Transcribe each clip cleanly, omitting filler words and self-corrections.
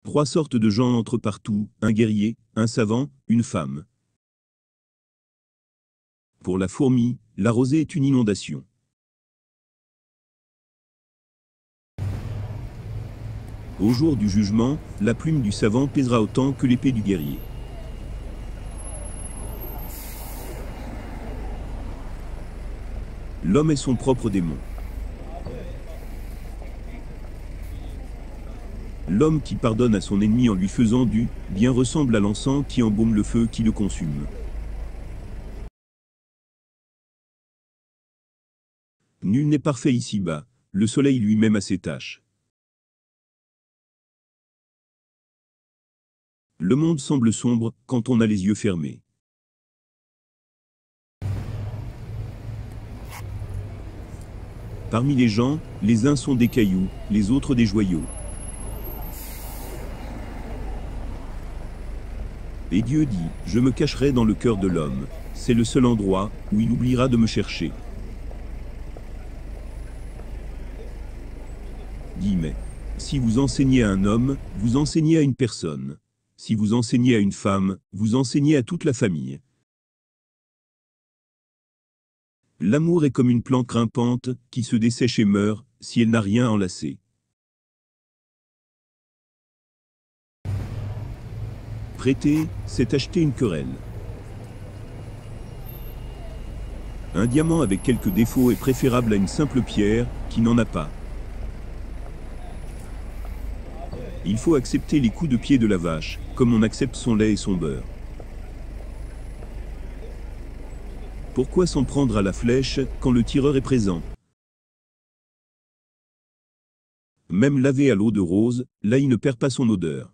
Trois sortes de gens entrent partout, un guerrier, un savant, une femme. Pour la fourmi, la rosée est une inondation. Au jour du jugement, la plume du savant pèsera autant que l'épée du guerrier. L'homme est son propre démon. L'homme qui pardonne à son ennemi en lui faisant du bien ressemble à l'encens qui embaume le feu qui le consume. Nul n'est parfait ici-bas, le soleil lui-même a ses tâches. Le monde semble sombre quand on a les yeux fermés. Parmi les gens, les uns sont des cailloux, les autres des joyaux. Et Dieu dit, je me cacherai dans le cœur de l'homme, c'est le seul endroit où il oubliera de me chercher. Guillemets. Si vous enseignez à un homme, vous enseignez à une personne. Si vous enseignez à une femme, vous enseignez à toute la famille. L'amour est comme une plante grimpante, qui se dessèche et meurt, si elle n'a rien enlacé. Prêter, c'est acheter une querelle. Un diamant avec quelques défauts est préférable à une simple pierre, qui n'en a pas. Il faut accepter les coups de pied de la vache, comme on accepte son lait et son beurre. Pourquoi s'en prendre à la flèche, quand le tireur est présent? Même lavé à l'eau de rose, l'ail ne perd pas son odeur.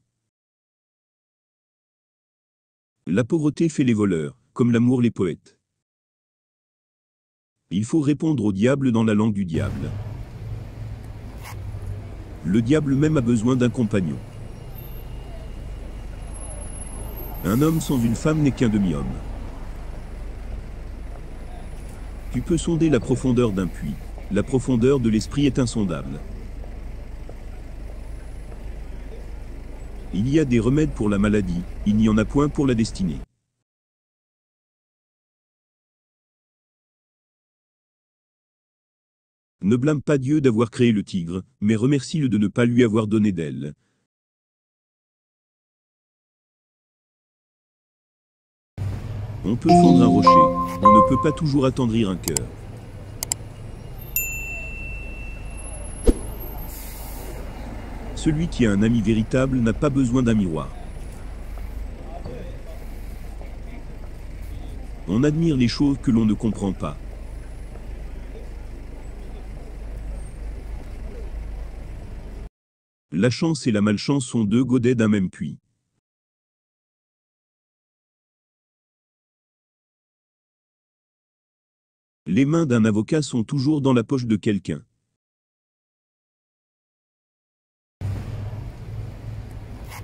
La pauvreté fait les voleurs, comme l'amour les poètes. Il faut répondre au diable dans la langue du diable. Le diable même a besoin d'un compagnon. Un homme sans une femme n'est qu'un demi-homme. Tu peux sonder la profondeur d'un puits. La profondeur de l'esprit est insondable. Il y a des remèdes pour la maladie, il n'y en a point pour la destinée. Ne blâme pas Dieu d'avoir créé le tigre, mais remercie-le de ne pas lui avoir donné d'ailes. On peut fendre un rocher, on ne peut pas toujours attendrir un cœur. Celui qui a un ami véritable n'a pas besoin d'un miroir. On admire les choses que l'on ne comprend pas. La chance et la malchance sont deux godets d'un même puits. Les mains d'un avocat sont toujours dans la poche de quelqu'un.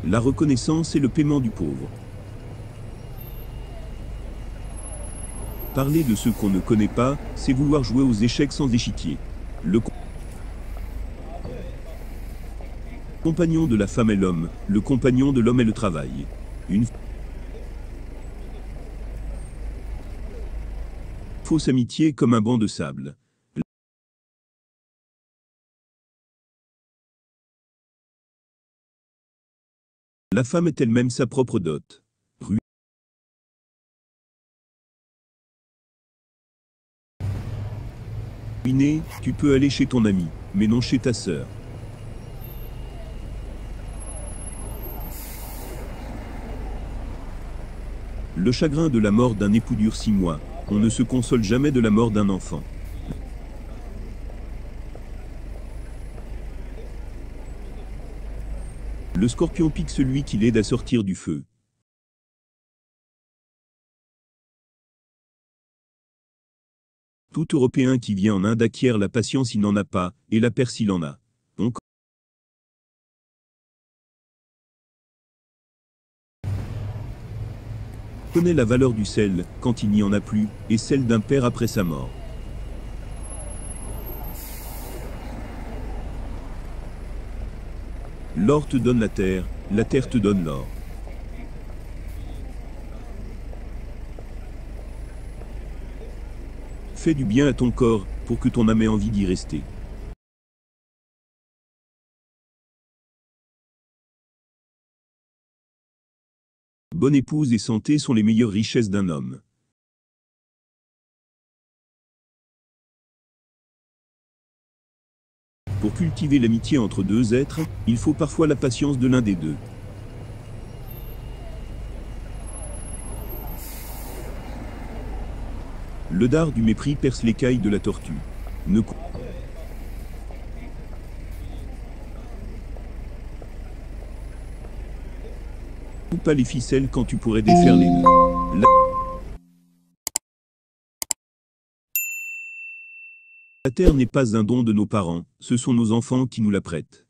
La reconnaissance est le paiement du pauvre. Parler de ceux qu'on ne connaît pas, c'est vouloir jouer aux échecs sans échiquier. Le compagnon de la femme est l'homme, le compagnon de l'homme est le travail. Une fausse amitié comme un banc de sable. La femme est elle-même sa propre dot. Ruiné, tu peux aller chez ton ami, mais non chez ta sœur. Le chagrin de la mort d'un époux dure 6 mois. On ne se console jamais de la mort d'un enfant. Le scorpion pique celui qui l'aide à sortir du feu. Tout Européen qui vient en Inde acquiert la patience, il n'en a pas, et la Perse il en a. On connaît la valeur du sel, quand il n'y en a plus, et celle d'un père après sa mort. L'or te donne la terre, La terre te donne l'or. Fais du bien à ton corps, pour que ton âme ait envie d'y rester. Bonne épouse et santé sont les meilleures richesses d'un homme. Pour cultiver l'amitié entre deux êtres, il faut parfois la patience de l'un des deux. Le dard du mépris perce l'écaille de la tortue. Ne coupe pas les ficelles quand tu pourrais défaire les nœuds. La terre n'est pas un don de nos parents, ce sont nos enfants qui nous la prêtent.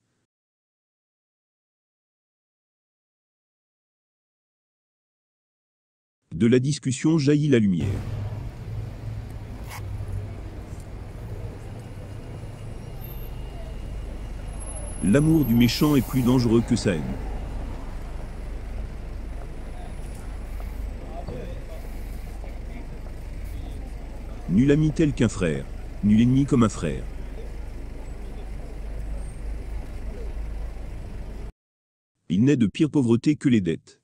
De la discussion jaillit la lumière. L'amour du méchant est plus dangereux que sa haine. Nul ami tel qu'un frère, nul ennemi comme un frère. Il n'est de pire pauvreté que les dettes.